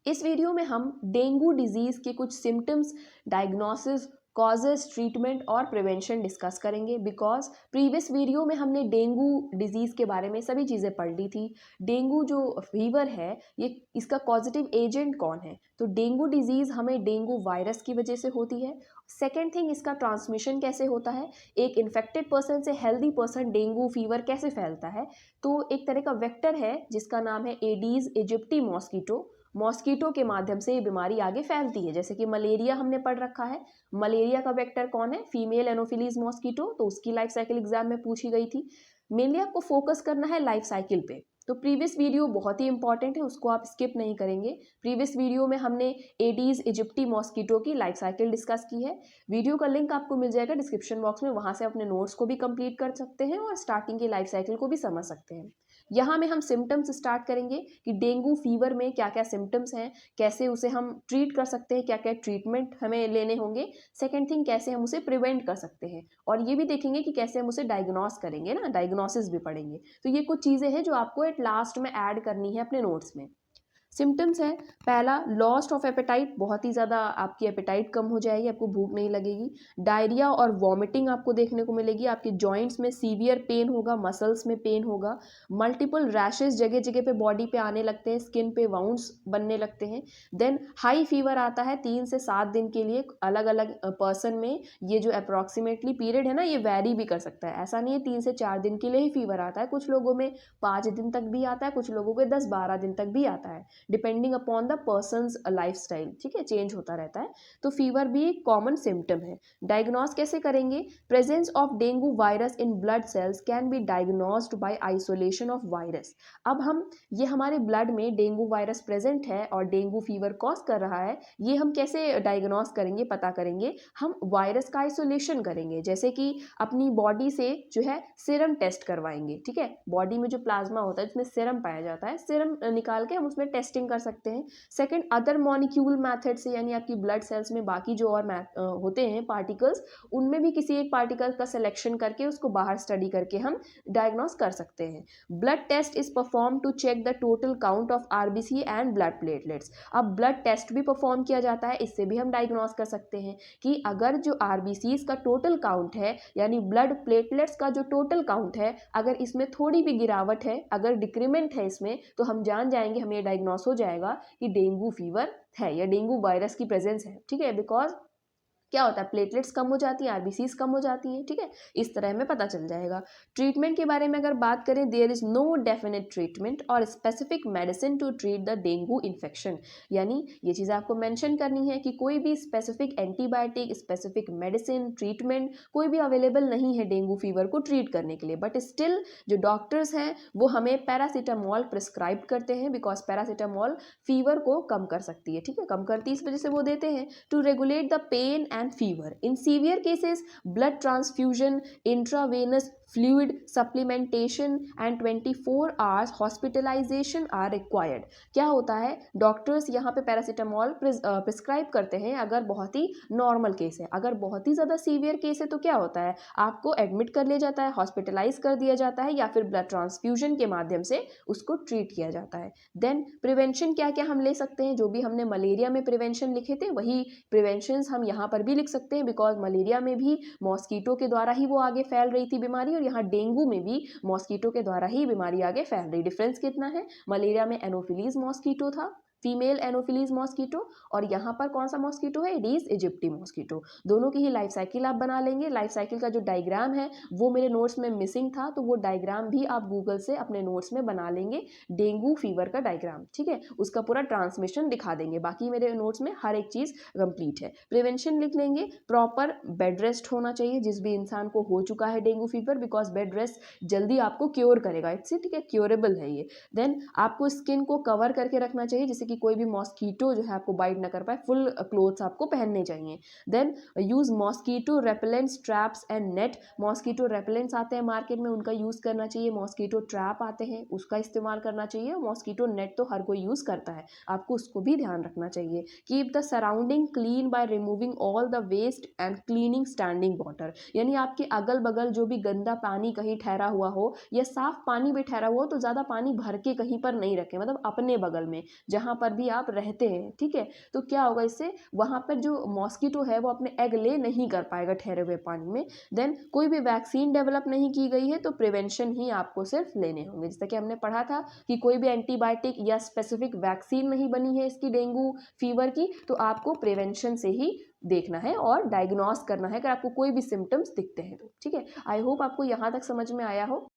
इस वीडियो में हम डेंगू डिजीज़ के कुछ सिम्टम्स, डायग्नोसिस, कॉजेस, ट्रीटमेंट और प्रिवेंशन डिस्कस करेंगे। बिकॉज प्रीवियस वीडियो में हमने डेंगू डिजीज़ के बारे में सभी चीज़ें पढ़ ली थी। डेंगू जो फीवर है, ये इसका पॉजिटिव एजेंट कौन है? तो डेंगू डिजीज़ हमें डेंगू वायरस की वजह से होती है। सेकेंड थिंग, इसका ट्रांसमिशन कैसे होता है, एक इन्फेक्टेड पर्सन से हेल्दी पर्सन डेंगू फीवर कैसे फैलता है। तो एक तरह का वेक्टर है जिसका नाम है एडीज इजिप्टी मॉस्किटो। मॉस्किटो के माध्यम से ये बीमारी आगे फैलती है। जैसे कि मलेरिया हमने पढ़ रखा है, मलेरिया का वेक्टर कौन है? Female anopheles mosquito. तो उसकी लाइफ साइकिल एग्जाम में पूछी गई थी। मेनली आपको फोकस करना है लाइफ साइकिल पे। तो प्रीवियस वीडियो बहुत ही इंपॉर्टेंट है, उसको आप स्किप नहीं करेंगे। प्रीवियस वीडियो में हमने एडीज इजिप्टी मॉस्किटो की लाइफ साइकिल डिस्कस की है। वीडियो का लिंक आपको मिल जाएगा डिस्क्रिप्शन बॉक्स में, वहां से अपने नोट्स को भी कंप्लीट कर सकते हैं और स्टार्टिंग की लाइफ साइकिल को भी समझ सकते हैं। यहाँ में हम सिम्टम्स स्टार्ट करेंगे कि डेंगू फीवर में क्या क्या सिम्टम्स हैं, कैसे उसे हम ट्रीट कर सकते हैं, क्या क्या ट्रीटमेंट हमें लेने होंगे। सेकेंड थिंग, कैसे हम उसे प्रिवेंट कर सकते हैं, और ये भी देखेंगे कि कैसे हम उसे डायग्नोस करेंगे ना, डायग्नोसिस भी पढ़ेंगे। तो ये कुछ चीज़ें हैं जो आपको एट लास्ट में ऐड करनी है अपने नोट्स में। सिम्टम्स है, पहला लॉस्ट ऑफ एपेटाइट, बहुत ही ज़्यादा आपकी एपेटाइट कम हो जाएगी, आपको भूख नहीं लगेगी। डायरिया और वॉमिटिंग आपको देखने को मिलेगी। आपके जॉइंट्स में सीवियर पेन होगा, मसल्स में पेन होगा। मल्टीपल रैशेस जगह जगह पे बॉडी पे आने लगते हैं, स्किन पे वाउंड्स बनने लगते हैं। देन हाई फीवर आता है 3 से 7 दिन के लिए अलग अलग पर्सन में। ये जो अप्रॉक्सीमेटली पीरियड है ना, ये वेरी भी कर सकता है। ऐसा नहीं है 3 से 4 दिन के लिए ही फीवर आता है, कुछ लोगों में 5 दिन तक भी आता है, कुछ लोगों के 10-12 दिन तक भी आता है, depending upon the persons lifestyle. ठीक है, चेंज होता रहता है। तो फीवर भी एक कॉमन सिम्टम है। डायग्नोस कैसे करेंगे? Presence of dengue virus in blood cells can be diagnosed bye isolation of virus. अब हम ये हमारे ब्लड में डेंगू वायरस प्रेजेंट है और डेंगू फीवर कॉज कर रहा है, ये हम कैसे डायग्नोस करेंगे, पता करेंगे? हम वायरस का आइसोलेशन करेंगे। जैसे कि अपनी बॉडी से जो है सीरम टेस्ट करवाएंगे। ठीक है, बॉडी में जो प्लाज्मा होता है जिसमें सीरम पाया जाता है, सीरम निकाल के हम उसमें टेस्टिंग कर सकते हैं। सेकंड, अदर मॉलिक्यूल मेथड से, यानी आपकी ब्लड सेल्स में बाकी जो और होते हैं पार्टिकल्स, उनमें भी किसी एक पार्टिकल का सिलेक्शन करके उसको बाहर स्टडी करके हम डायग्नोस कर सकते हैं। Blood test is perform to check the total count of RBC and blood platelets. अब ब्लड टेस्ट भी परफॉर्म किया जाता है, इससे भी हम डायग्नोस कर सकते हैं कि अगर जो आरबीसीज का टोटल काउंट है, यानी ब्लड प्लेटलेट्स का जो टोटल काउंट है, अगर इसमें थोड़ी भी गिरावट है, अगर डिक्रीमेंट है इसमें, तो हम जान जाएंगे, हमें डायग्नोस हो जाएगा कि डेंगू फीवर है या डेंगू वायरस की प्रेजेंस है। ठीक है, बिकॉज क्या होता है, प्लेटलेट्स कम हो जाती हैं, आरबीसीज कम हो जाती हैं। ठीक है, इस तरह हमें पता चल जाएगा। ट्रीटमेंट के बारे में अगर बात करें, there is no definite treatment और specific medicine to treat the dengue infection. यानी ये चीज़ आपको मेंशन करनी है कि कोई भी specific antibiotic, specific medicine, treatment कोई भी अवेलेबल नहीं है डेंगू फीवर को ट्रीट करने के लिए। बट स्टिल जो डॉक्टर्स हैं वो हमें पैरासीटामॉल प्रिस्क्राइब करते हैं, बिकॉज पैरासीटामॉल फीवर को कम कर सकती है। ठीक है, कम करती है, इस वजह से वो देते हैं to regulate the pain and fever. In severe cases, blood transfusion, intravenous fluid supplementation and 24 hours hospitalization are required. क्या होता है, डॉक्टर्स यहाँ पे पैरासीटामॉल प्रिस्क्राइब करते हैं अगर बहुत ही नॉर्मल केस है। अगर बहुत ही ज़्यादा सीवियर केस है तो क्या होता है, आपको एडमिट कर लिया जाता है, हॉस्पिटलाइज कर दिया जाता है, या फिर ब्लड ट्रांसफ्यूजन के माध्यम से उसको ट्रीट किया जाता है। देन प्रिवेंशन क्या क्या हम ले सकते हैं? जो भी हमने मलेरिया में प्रिवेंशन लिखे थे, वही प्रिवेंशन हम यहाँ पर भी लिख सकते हैं, बिकॉज मलेरिया में भी मॉस्किटो के द्वारा ही वो आगे फैल रही थी बीमारी, और यहाँ डेंगू में भी मॉस्किटो के द्वारा ही बीमारी आगे फैल रही। डिफरेंस कितना है, मलेरिया में एनोफिलीज मॉस्किटो था, फीमेल एनोफिलीज मॉस्किटो, और यहाँ पर कौन सा मॉस्किटो है, एडीज इजिप्टी मॉस्किटो। दोनों की ही लाइफ साइकिल आप बना लेंगे। लाइफ साइकिल का जो डायग्राम है वो मेरे नोट्स में मिसिंग था, तो वो डायग्राम भी आप गूगल से अपने नोट्स में बना लेंगे। डेंगू फीवर का डायग्राम, ठीक है, उसका पूरा ट्रांसमिशन दिखा देंगे। बाकी मेरे नोट्स में हर एक चीज़ कंप्लीट है। प्रिवेंशन लिख लेंगे, प्रॉपर बेड रेस्ट होना चाहिए जिस भी इंसान को हो चुका है dengue fever, because bed rest जल्दी आपको क्योर करेगा, इट्स, ठीक है, क्योरेबल है ये। देन आपको स्किन को कवर करके रखना चाहिए, जैसे कि कोई भी मॉस्किटो जो है आपको बाइट ना कर पाए, फुल क्लोथ्स आपको पहनने चाहिए। Then use mosquito repellents, traps and net. Mosquito repellents आते हैं मार्केट में, उनका यूज करना चाहिए। मॉस्किटो ट्रैप आते हैं, उसका इस्तेमाल करना चाहिए। मॉस्किटो नेट तो हर कोई यूज करता है, आपको उसको भी ध्यान रखना चाहिए। Keep the surrounding clean by removing all the waste and cleaning standing water. यानी आपके अगल बगल जो भी गंदा पानी कहीं ठहरा हुआ हो या साफ पानी भी ठहरा हुआ हो, तो ज़्यादा पानी भर के कहीं पर नहीं रखें, मतलब अपने बगल में जहाँ पर भी आप रहते हैं, ठीक है, तो क्या होगा इससे, वहाँ पर जो मॉस्किटो है वो अपने एग ले नहीं कर पाएगा ठहरे हुए पानी में। देन कोई भी वैक्सीन डेवलप नहीं की गई है, तो प्रिवेंशन ही आपको सिर्फ लेने होंगे। जैसा कि हमने पढ़ा था कि कोई भी एंटीबायोटिक या स्पेसिफिक वैक्सीन नहीं बनी है इसकी डेंगू फीवर की, तो आपको प्रिवेंशन से ही देखना है और डायग्नोस करना है अगर आपको कोई भी सिम्टम्स दिखते हैं तो, ठीक है। आई होप आपको यहाँ तक समझ में आया हो।